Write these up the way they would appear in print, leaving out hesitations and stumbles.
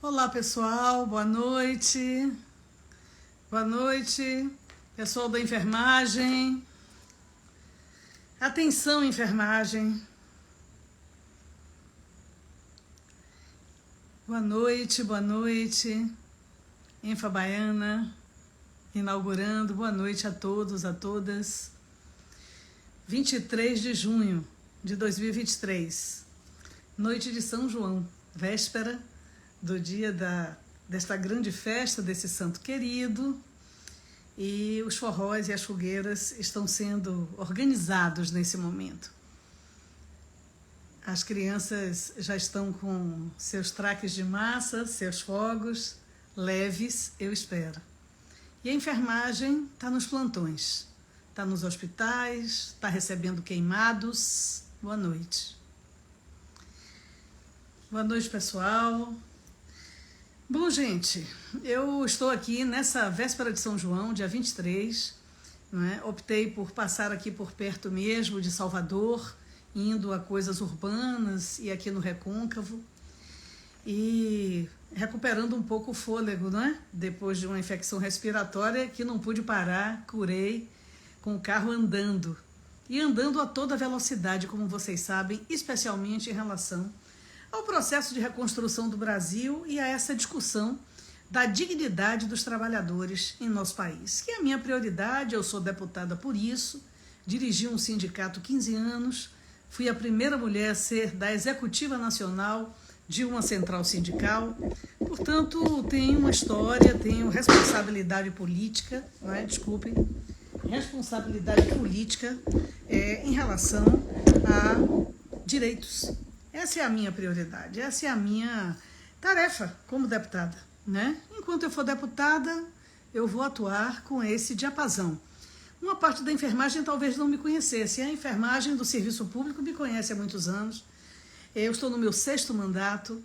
Olá, pessoal, boa noite. Boa noite, pessoal da enfermagem. Atenção, enfermagem. Boa noite, boa noite. Enfa Baiana, inaugurando. Boa noite a todos, a todas. 23 de junho de 2023, noite de São João, véspera do dia desta grande festa desse santo querido, e os forróis e as fogueiras estão sendo organizados nesse momento. As crianças já estão com seus traques de massa, seus fogos leves, eu espero. E a enfermagem está nos plantões, está nos hospitais, está recebendo queimados. Boa noite. Boa noite, pessoal. Bom, gente, eu estou aqui nessa véspera de São João, dia 23, optei por passar aqui por perto mesmo de Salvador, indo a coisas urbanas e aqui no Recôncavo, e recuperando um pouco o fôlego, depois de uma infecção respiratória que não pude parar, curei com o carro andando, e andando a toda velocidade, como vocês sabem, especialmente em relação ao processo de reconstrução do Brasil e a essa discussão da dignidade dos trabalhadores em nosso país, que é a minha prioridade. Eu sou deputada por isso, dirigi um sindicato 15 anos, fui a primeira mulher a ser da executiva nacional de uma central sindical, portanto, tenho uma história, tenho responsabilidade política, responsabilidade política em relação a direitos. Essa é a minha prioridade, essa é a minha tarefa como deputada, Enquanto eu for deputada, eu vou atuar com esse diapasão. Uma parte da enfermagem talvez não me conhecesse, a enfermagem do serviço público me conhece há muitos anos, eu estou no meu 6º mandato,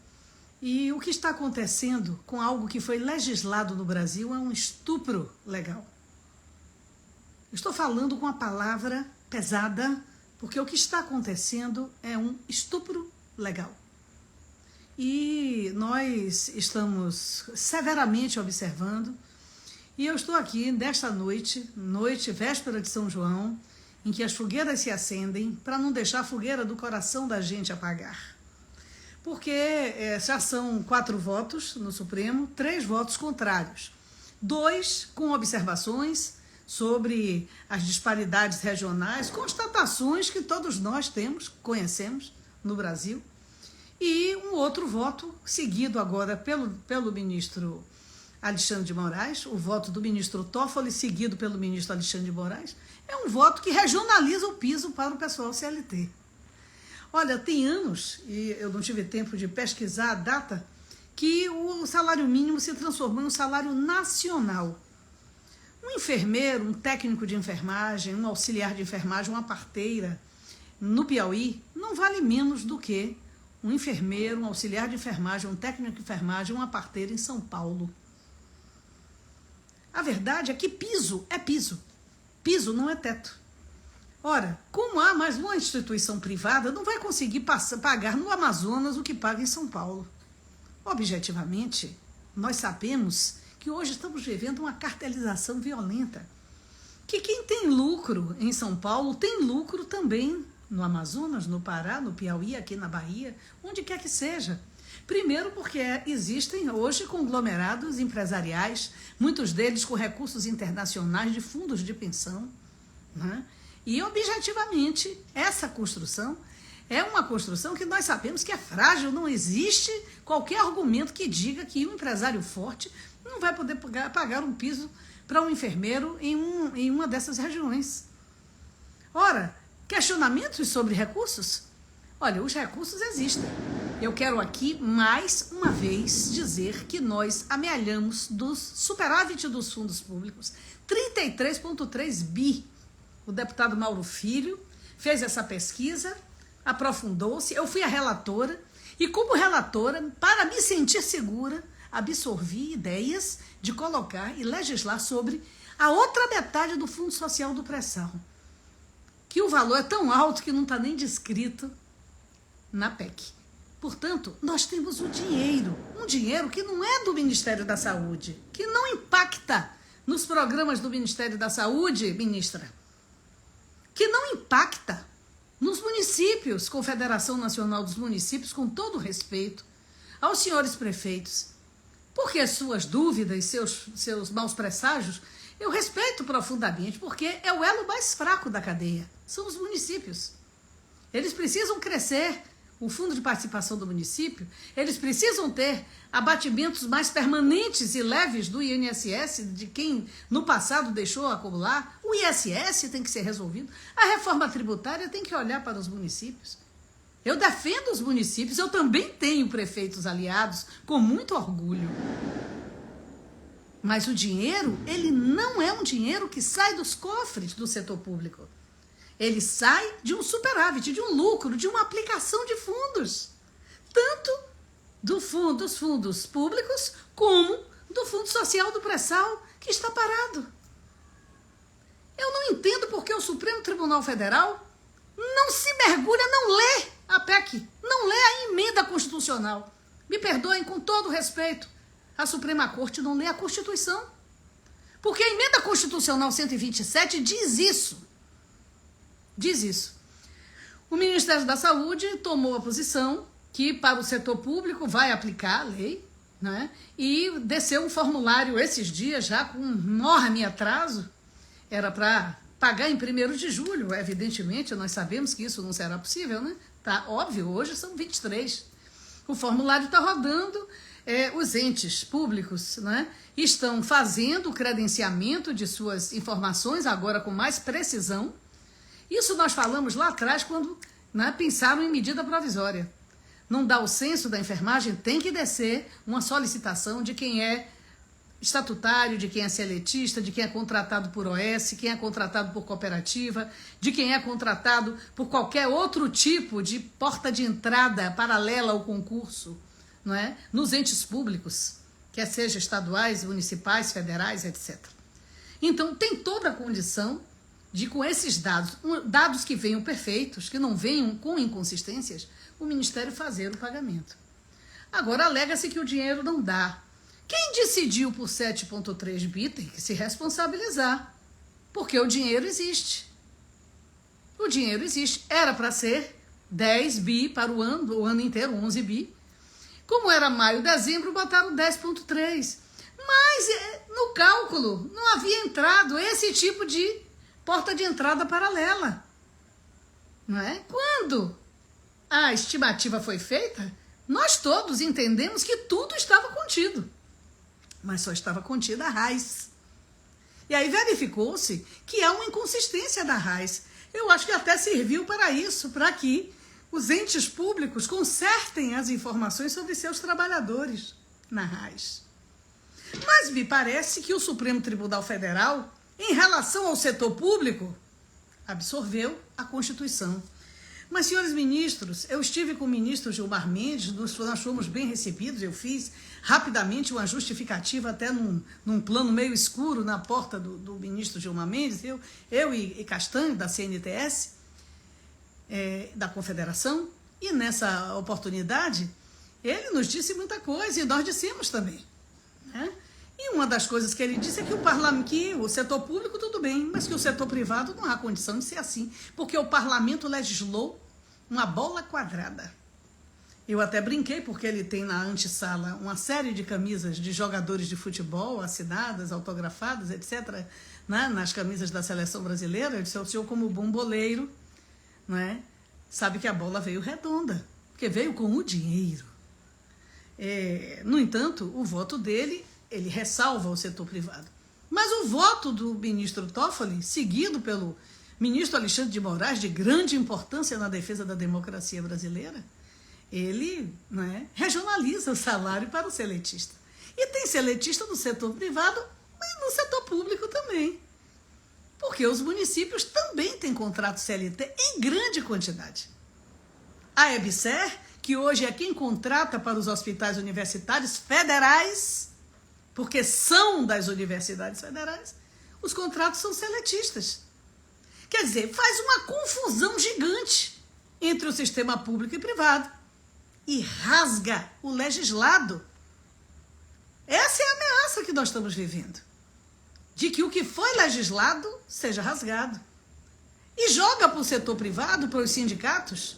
e o que está acontecendo com algo que foi legislado no Brasil é um estupro legal. Estou falando com a palavra pesada, porque o que está acontecendo é um estupro legal. E nós estamos severamente observando, e eu estou aqui nesta noite, véspera de São João, em que as fogueiras se acendem, para não deixar a fogueira do coração da gente apagar. Porque já são 4 votos no Supremo, 3 votos contrários, 2 com observações sobre as disparidades regionais, constatações que todos nós conhecemos no Brasil, e um outro voto seguido agora pelo ministro Alexandre de Moraes, o voto do ministro Toffoli seguido pelo ministro Alexandre de Moraes, é um voto que regionaliza o piso para o pessoal CLT. Olha, tem anos, e eu não tive tempo de pesquisar a data, que o salário mínimo se transformou em um salário nacional. Um enfermeiro, um técnico de enfermagem, um auxiliar de enfermagem, uma parteira, no Piauí, não vale menos do que um enfermeiro, um auxiliar de enfermagem, um técnico de enfermagem, uma parteira em São Paulo. A verdade é que piso é piso. Piso não é teto. Ora, como há mais uma instituição privada, não vai conseguir pagar no Amazonas o que paga em São Paulo. Objetivamente, nós sabemos que hoje estamos vivendo uma cartelização violenta, que quem tem lucro em São Paulo tem lucro também no Amazonas, no Pará, no Piauí, aqui na Bahia, onde quer que seja. Primeiro porque existem hoje conglomerados empresariais, muitos deles com recursos internacionais de fundos de pensão, E objetivamente essa construção é uma construção que nós sabemos que é frágil, não existe qualquer argumento que diga que um empresário forte não vai poder pagar um piso para um enfermeiro em uma dessas regiões. Ora, questionamentos sobre recursos? Olha, os recursos existem. Eu quero aqui, mais uma vez, dizer que nós amealhamos do superávit dos fundos públicos 33,3 bi. O deputado Mauro Filho fez essa pesquisa, aprofundou-se, eu fui a relatora, e como relatora, para me sentir segura, absorvi ideias de colocar e legislar sobre a outra metade do Fundo Social do Pré-Sal, que o valor é tão alto que não está nem descrito na PEC. Portanto, nós temos o dinheiro, um dinheiro que não é do Ministério da Saúde, que não impacta nos programas do Ministério da Saúde, ministra, que não impacta nos municípios, Confederação Nacional dos Municípios, com todo respeito aos senhores prefeitos, porque suas dúvidas, seus maus presságios, eu respeito profundamente, porque é o elo mais fraco da cadeia, são os municípios. Eles precisam crescer, o fundo de participação do município, eles precisam ter abatimentos mais permanentes e leves do INSS, de quem no passado deixou acumular. O ISS tem que ser resolvido. A reforma tributária tem que olhar para os municípios. Eu defendo os municípios, eu também tenho prefeitos aliados, com muito orgulho. Mas o dinheiro, ele não é um dinheiro que sai dos cofres do setor público. Ele sai de um superávit, de um lucro, de uma aplicação de fundos. Tanto dos fundos públicos, como do Fundo Social do Pré-Sal, que está parado. Eu não entendo porque o Supremo Tribunal Federal não se mergulha, não lê a PEC, não lê a emenda constitucional. Me perdoem, com todo respeito, a Suprema Corte não lê a Constituição. Porque a emenda constitucional 127 diz isso. Diz isso. O Ministério da Saúde tomou a posição que para o setor público vai aplicar a lei, né? E desceu um formulário esses dias já com um enorme atraso. Era para pagar em 1º de julho, evidentemente, nós sabemos que isso não será possível, né? Tá óbvio, hoje são 23. O formulário está rodando, os entes públicos, né, estão fazendo o credenciamento de suas informações, agora com mais precisão. Isso nós falamos lá atrás, quando, né, pensaram em medida provisória. Não dá o censo da enfermagem, tem que descer uma solicitação de quem é estatutário, de quem é seletista, de quem é contratado por OS, quem é contratado por cooperativa, de quem é contratado por qualquer outro tipo de porta de entrada paralela ao concurso, não é? Nos entes públicos, quer seja estaduais, municipais, federais, etc. Então, tem toda a condição de, com esses dados que venham perfeitos, que não venham com inconsistências, o Ministério fazer o pagamento. Agora, alega-se que o dinheiro não dá. Quem decidiu por 7,3 bi tem que se responsabilizar, porque o dinheiro existe. O dinheiro existe. Era para ser 10 bi para o ano inteiro, 11 bi. Como era maio, dezembro, botaram 10,3. Mas no cálculo não havia entrado esse tipo de porta de entrada paralela. Não é? Quando a estimativa foi feita, nós todos entendemos que tudo estava contido. Mas só estava contida a RAIS. E aí verificou-se que há uma inconsistência da RAIS. Eu acho que até serviu para isso, para que os entes públicos consertem as informações sobre seus trabalhadores na RAIS. Mas me parece que o Supremo Tribunal Federal, em relação ao setor público, absorveu a Constituição. Mas, senhores ministros, eu estive com o ministro Gilmar Mendes, nós fomos bem recebidos, eu fiz rapidamente uma justificativa até num plano meio escuro na porta do ministro Gilmar Mendes, eu e Castanho, da CNTS, da Confederação, e nessa oportunidade ele nos disse muita coisa e nós dissemos também, né? E uma das coisas que ele disse é que o setor público tudo bem, mas que o setor privado não há condição de ser assim, porque o parlamento legislou uma bola quadrada. Eu até brinquei, porque ele tem na antessala uma série de camisas de jogadores de futebol, assinadas, autografadas, etc., né, nas camisas da seleção brasileira. Eu disse: o senhor, como bomboleiro, né, sabe que a bola veio redonda, porque veio com o dinheiro. No entanto, o voto dele, ele ressalva o setor privado. Mas o voto do ministro Toffoli, seguido pelo ministro Alexandre de Moraes, de grande importância na defesa da democracia brasileira, ele, né, regionaliza o salário para o seletista. E tem seletista no setor privado, mas no setor público também. Porque os municípios também têm contrato CLT em grande quantidade. A EBSER, que hoje é quem contrata para os hospitais universitários federais, porque são das universidades federais, os contratos são seletistas. Quer dizer, faz uma confusão gigante entre o sistema público e privado e rasga o legislado desgraça que nós estamos vivendo, de que o que foi legislado seja rasgado. E joga para o setor privado, para os sindicatos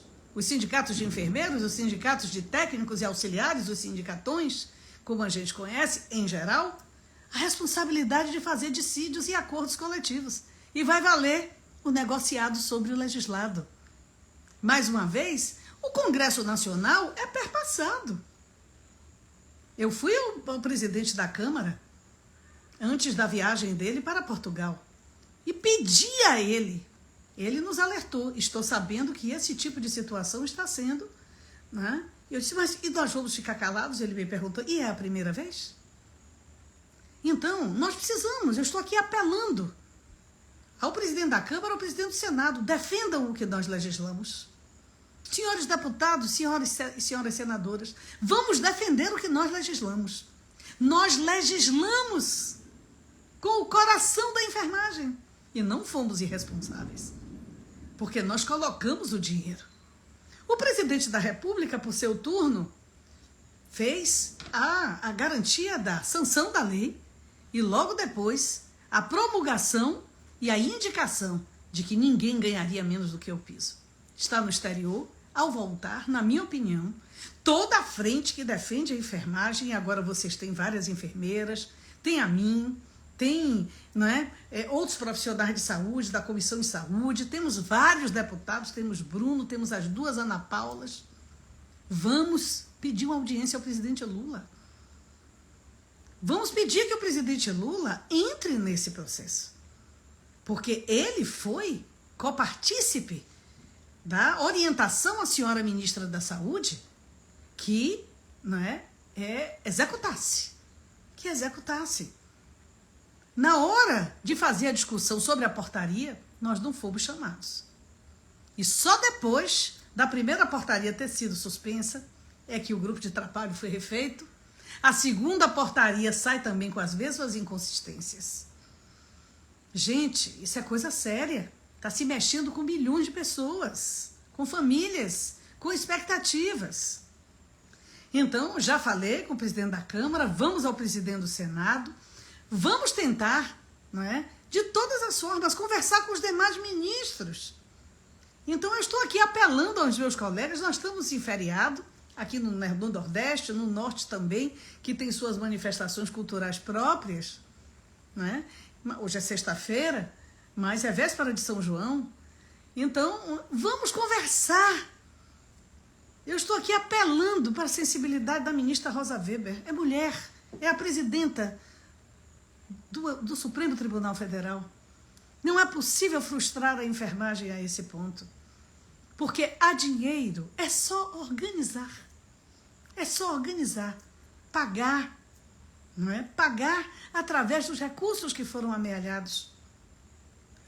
de enfermeiros, os sindicatos de técnicos e auxiliares, os sindicatões, como a gente conhece, em geral, a responsabilidade de fazer dissídios e acordos coletivos. E vai valer o negociado sobre o legislado. Mais uma vez, o Congresso Nacional é perpassado. Eu fui ao presidente da Câmara, antes da viagem dele para Portugal, e pedi a ele. Ele nos alertou, estou sabendo que esse tipo de situação está sendo, né? Eu disse, mas e nós vamos ficar calados? Ele me perguntou, e é a primeira vez? Então, nós precisamos, eu estou aqui apelando ao presidente da Câmara, ao presidente do Senado, defendam o que nós legislamos. Senhores deputados, senhoras e senhoras senadoras, vamos defender o que nós legislamos. Nós legislamos com o coração da enfermagem e não fomos irresponsáveis, porque nós colocamos o dinheiro. O presidente da República, por seu turno, fez a garantia da sanção da lei e logo depois a promulgação e a indicação de que ninguém ganharia menos do que o piso. Está no exterior, ao voltar, na minha opinião, toda a frente que defende a enfermagem, e agora vocês têm várias enfermeiras, tem a mim, tem, não é, outros profissionais de saúde, da Comissão de Saúde, temos vários deputados, temos Bruno, temos as duas Ana Paulas. Vamos pedir uma audiência ao presidente Lula. Vamos pedir que o presidente Lula entre nesse processo. Porque ele foi copartícipe da orientação à senhora ministra da Saúde que, não é, executasse. Que executasse. Na hora de fazer a discussão sobre a portaria, nós não fomos chamados. E só depois da primeira portaria ter sido suspensa é que o grupo de trabalho foi refeito. A segunda portaria sai também com as mesmas inconsistências. Gente, isso é coisa séria. Está se mexendo com milhões de pessoas, com famílias, com expectativas. Então, já falei com o presidente da Câmara, vamos ao presidente do Senado, vamos tentar, não é, de todas as formas, conversar com os demais ministros. Então, eu estou aqui apelando aos meus colegas, nós estamos em feriado, aqui no Nordeste, no Norte também, que tem suas manifestações culturais próprias, não é? Hoje é sexta-feira, mas é véspera de São João. Então, vamos conversar. Eu estou aqui apelando para a sensibilidade da ministra Rosa Weber. É mulher, é a presidenta do Supremo Tribunal Federal. Não é possível frustrar a enfermagem a esse ponto. Porque há dinheiro, é só organizar. É só organizar, pagar, não é? Pagar através dos recursos que foram amealhados.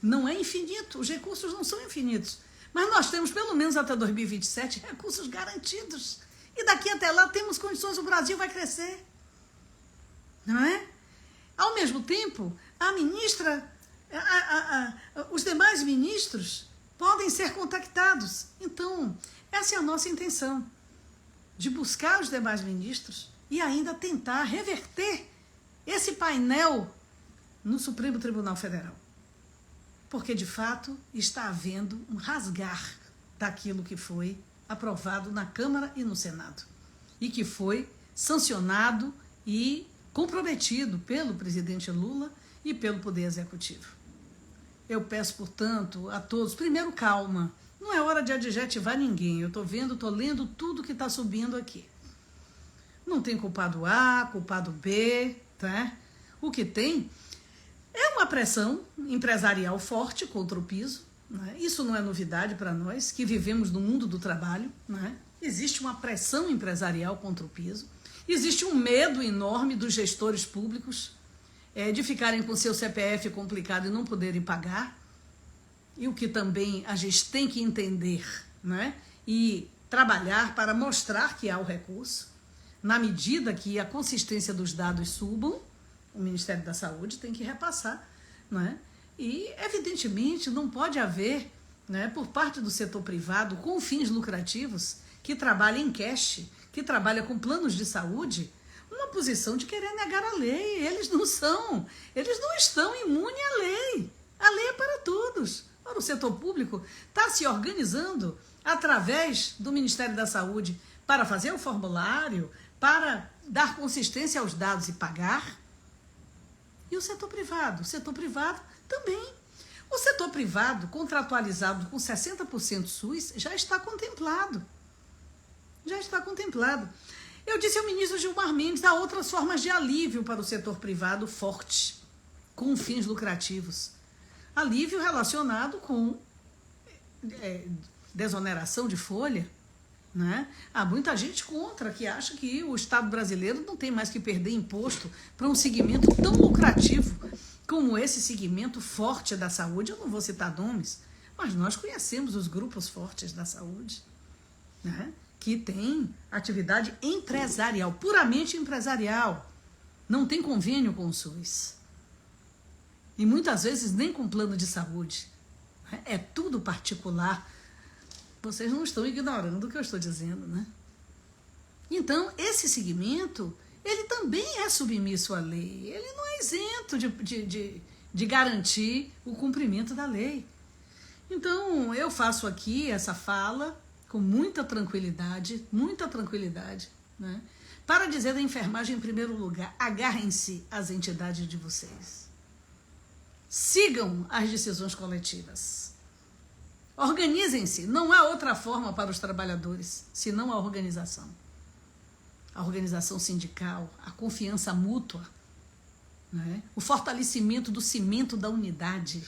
Não é infinito, os recursos não são infinitos. Mas nós temos, pelo menos até 2027, recursos garantidos. E daqui até lá temos condições, o Brasil vai crescer. Não é? Ao mesmo tempo, a ministra, os demais ministros podem ser contactados. Então, essa é a nossa intenção, de buscar os demais ministros e ainda tentar reverter esse painel no Supremo Tribunal Federal. Porque, de fato, está havendo um rasgar daquilo que foi aprovado na Câmara e no Senado. E que foi sancionado e comprometido pelo presidente Lula e pelo Poder Executivo. Eu peço, portanto, a todos, primeiro, calma. Não é hora de adjetivar ninguém. Eu estou lendo tudo que está subindo aqui. Não tem culpado A, culpado B, tá? O que tem é uma pressão empresarial forte contra o piso, né? Isso não é novidade para nós, que vivemos no mundo do trabalho, né? Existe uma pressão empresarial contra o piso, existe um medo enorme dos gestores públicos de ficarem com seu CPF complicado e não poderem pagar, e o que também a gente tem que entender, né? E trabalhar para mostrar que há o recurso, na medida que a consistência dos dados subam, o Ministério da Saúde tem que repassar, né? E, evidentemente, não pode haver, né, por parte do setor privado, com fins lucrativos, que trabalha em cash, que trabalha com planos de saúde, uma posição de querer negar a lei. Eles não estão imunes à lei. A lei é para todos. Ora, o setor público está se organizando através do Ministério da Saúde para fazer o formulário, para dar consistência aos dados e pagar. E o setor privado? O setor privado também. O setor privado, contratualizado com 60% SUS, já está contemplado. Já está contemplado. Eu disse ao ministro Gilmar Mendes, há outras formas de alívio para o setor privado forte, com fins lucrativos. Alívio relacionado com desoneração de folha, né? Há muita gente contra, que acha que o Estado brasileiro não tem mais que perder imposto para um segmento tão lucrativo como esse segmento forte da saúde. Eu não vou citar nomes, mas nós conhecemos os grupos fortes da saúde, né? Que tem atividade empresarial, puramente empresarial. Não tem convênio com o SUS. E muitas vezes nem com plano de saúde. É tudo particular. Vocês não estão ignorando o que eu estou dizendo, né? Então, esse segmento, ele também é submisso à lei. Ele não é isento de garantir o cumprimento da lei. Então, eu faço aqui essa fala com muita tranquilidade, né? Para dizer da enfermagem, em primeiro lugar, agarrem-se às entidades de vocês. Sigam as decisões coletivas. Organizem-se. Não há outra forma para os trabalhadores, senão a organização. A organização sindical, a confiança mútua, né? O fortalecimento do cimento da unidade.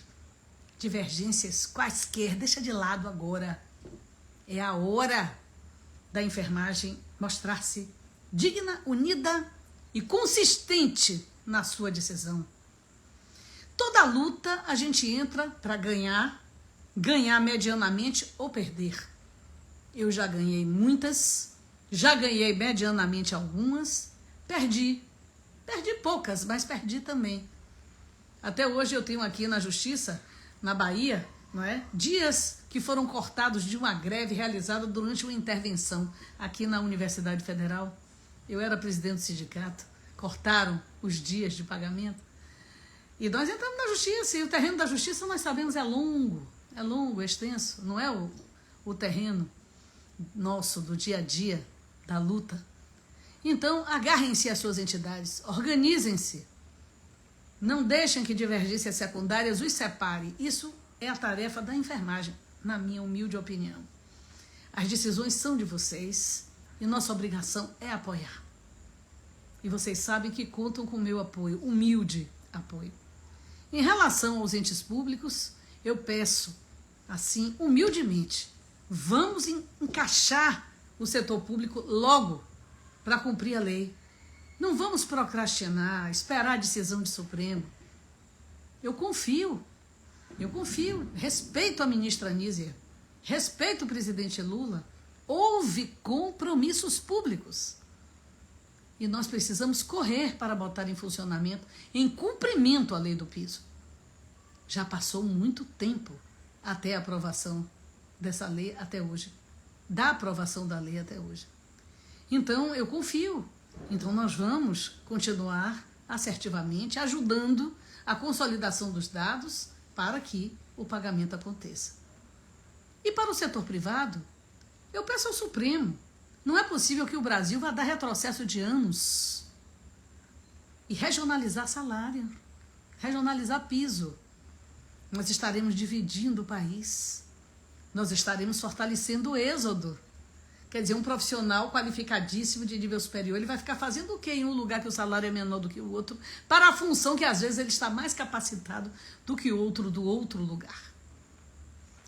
Divergências quaisquer, deixa de lado agora. É a hora da enfermagem mostrar-se digna, unida e consistente na sua decisão. Toda luta a gente entra para ganhar medianamente ou perder. Eu já ganhei muitas, já ganhei medianamente algumas, perdi poucas, mas perdi também. Até hoje eu tenho aqui na Justiça, na Bahia, não é? Dias que foram cortados de uma greve realizada durante uma intervenção aqui na Universidade Federal. Eu era presidente do sindicato, cortaram os dias de pagamento. E nós entramos na Justiça, e o terreno da Justiça, nós sabemos, é longo, é extenso, não é o terreno nosso, do dia a dia, da luta. Então, agarrem-se às suas entidades, organizem-se, não deixem que divergências secundárias os separe. Isso é a tarefa da enfermagem, na minha humilde opinião. As decisões são de vocês e nossa obrigação é apoiar. E vocês sabem que contam com o meu apoio, humilde apoio. Em relação aos entes públicos, eu peço, assim, humildemente, vamos encaixar o setor público logo para cumprir a lei. Não vamos procrastinar, esperar a decisão do Supremo. Eu confio, respeito a ministra Anísia, respeito o presidente Lula, houve compromissos públicos. E nós precisamos correr para botar em funcionamento, em cumprimento à lei do piso. Já passou muito tempo até a aprovação dessa lei até hoje, da aprovação da lei até hoje. Então, eu confio. Então, nós vamos continuar assertivamente ajudando a consolidação dos dados para que o pagamento aconteça. E para o setor privado, eu peço ao Supremo, não é possível que o Brasil vá dar retrocesso de anos e regionalizar salário, regionalizar piso. Nós estaremos dividindo o país, nós estaremos fortalecendo o êxodo. Quer dizer, um profissional qualificadíssimo de nível superior, ele vai ficar fazendo o quê em um lugar que o salário é menor do que o outro, para a função que às vezes ele está mais capacitado do que outro do outro lugar.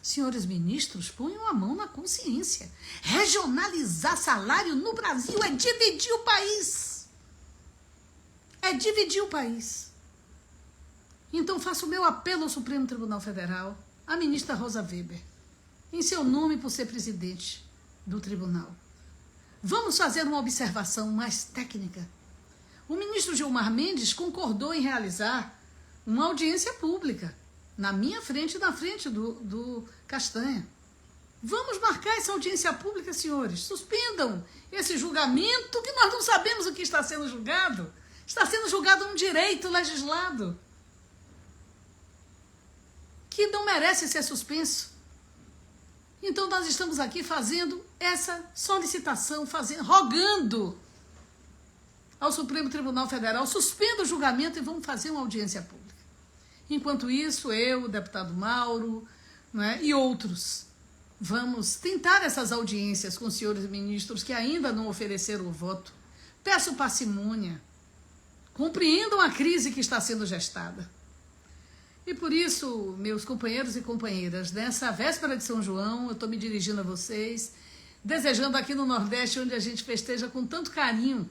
Senhores ministros, ponham a mão na consciência. Regionalizar salário no Brasil é dividir o país. É dividir o país. Então faço o meu apelo ao Supremo Tribunal Federal, à ministra Rosa Weber, em seu nome por ser presidente do tribunal. Vamos fazer uma observação mais técnica. O ministro Gilmar Mendes concordou em realizar uma audiência pública, na minha frente e na frente do Castanha. Vamos marcar essa audiência pública, senhores. Suspendam esse julgamento, que nós não sabemos o que está sendo julgado. Está sendo julgado um direito legislado que não merece ser suspenso. Então nós estamos aqui fazendo essa solicitação, rogando ao Supremo Tribunal Federal, suspenda o julgamento e vamos fazer uma audiência pública. Enquanto isso, eu, o deputado Mauro, né, e outros, vamos tentar essas audiências com os senhores ministros que ainda não ofereceram o voto. Peço parcimônia, compreendam a crise que está sendo gestada. E por isso, meus companheiros e companheiras, nessa véspera de São João, eu estou me dirigindo a vocês, desejando aqui no Nordeste, onde a gente festeja com tanto carinho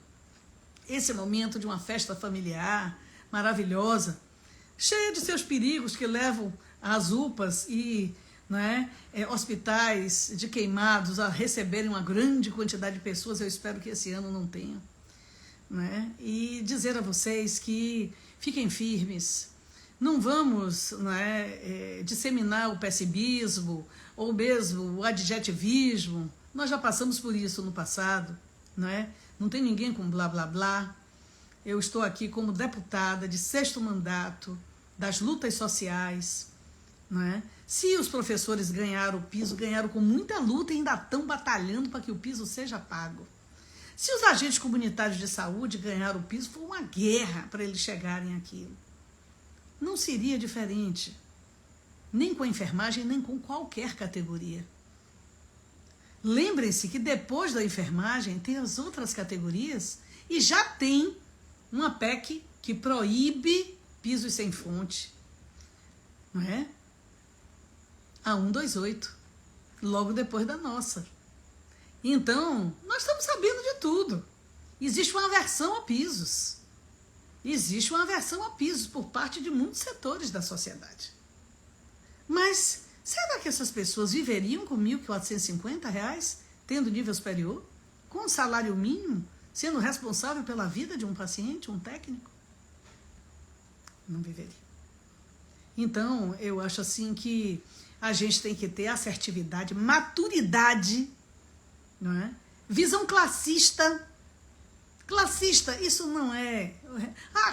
esse momento de uma festa familiar maravilhosa, cheia de seus perigos que levam às UPAs e hospitais de queimados a receberem uma grande quantidade de pessoas. Eu espero que esse ano não tenham. E dizer a vocês que fiquem firmes. Não vamos disseminar o pessimismo ou mesmo o adjetivismo. Nós já passamos por isso no passado. Não tem ninguém com blá, blá, blá. Eu estou aqui como deputada de 6º mandato das lutas sociais. Se os professores ganharam o piso, ganharam com muita luta e ainda estão batalhando para que o piso seja pago. Se os agentes comunitários de saúde ganharam o piso, foi uma guerra para eles chegarem àquilo. Não seria diferente, nem com a enfermagem, nem com qualquer categoria. Lembrem-se que depois da enfermagem tem as outras categorias e já tem uma PEC que proíbe pisos sem fonte. A 128, logo depois da nossa. Então, nós estamos sabendo de tudo. Existe uma aversão a pisos. Existe uma aversão a pisos por parte de muitos setores da sociedade. Mas será que essas pessoas viveriam com R$ 1.450, tendo nível superior, com um salário mínimo, sendo responsável pela vida de um paciente, um técnico? Não viveria. Então, eu acho assim que a gente tem que ter assertividade, maturidade, visão classista. Classista, isso não é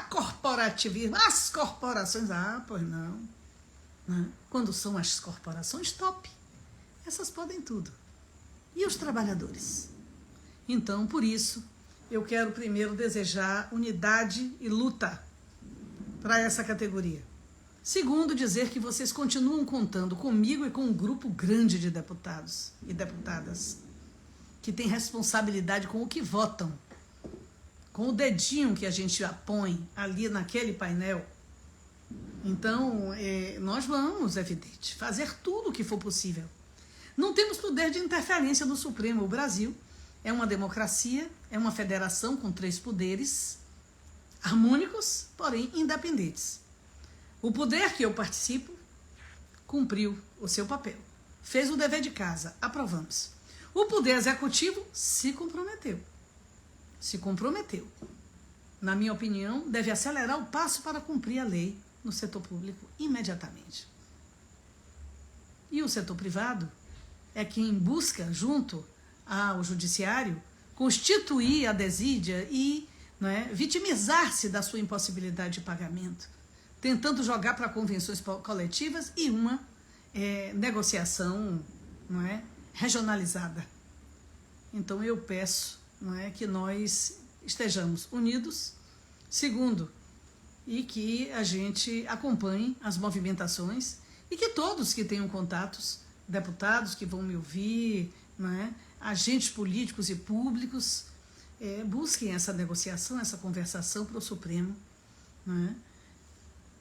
corporativismo, as corporações, pois não. Quando são as corporações, top. Essas podem tudo. E os trabalhadores? Então, por isso, eu quero primeiro desejar unidade e luta para essa categoria. Segundo, dizer que vocês continuam contando comigo e com um grupo grande de deputados e deputadas que tem responsabilidade com o que votam, com o dedinho que a gente põe ali naquele painel. Então, nós vamos, evidente, fazer tudo o que for possível. Não temos poder de interferência do Supremo. O Brasil é uma democracia, é uma federação com 3 poderes, harmônicos, porém independentes. O poder que eu participo cumpriu o seu papel, fez o dever de casa, aprovamos. O poder executivo se comprometeu. Na minha opinião, deve acelerar o passo para cumprir a lei no setor público imediatamente. E o setor privado é quem busca, junto ao judiciário, constituir a desídia e vitimizar-se da sua impossibilidade de pagamento, tentando jogar para convenções coletivas e uma negociação regionalizada. Então eu peço que nós estejamos unidos. Segundo, e que a gente acompanhe as movimentações e que todos que tenham contatos, deputados que vão me ouvir, agentes políticos e públicos, busquem essa negociação, essa conversação para o Supremo.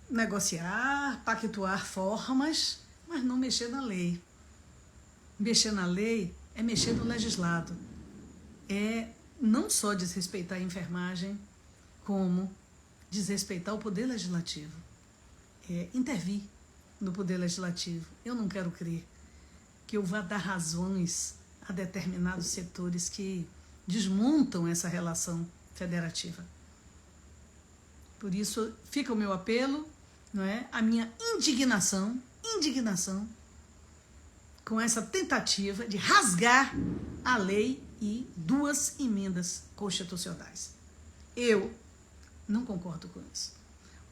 Negociar, pactuar formas, mas não mexer na lei. Mexer na lei é mexer no legislado. É não só desrespeitar a enfermagem, como desrespeitar o poder legislativo. Intervir no poder legislativo. Eu não quero crer que eu vá dar razões a determinados setores que desmontam essa relação federativa. Por isso, fica o meu apelo, a minha indignação com essa tentativa de rasgar a lei e 2 emendas constitucionais. Eu não concordo com isso.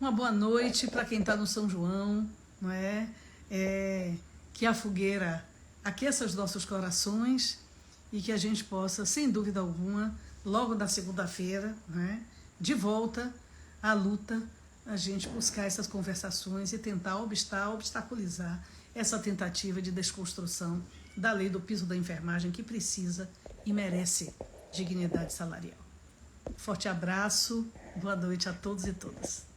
Uma boa noite para quem está no São João, não é? Que a fogueira aqueça os nossos corações e que a gente possa, sem dúvida alguma, logo na segunda-feira, né, de volta à luta, a gente buscar essas conversações e tentar obstaculizar essa tentativa de desconstrução da lei do piso da enfermagem, que precisa e merece dignidade salarial. Forte abraço, boa noite a todos e todas.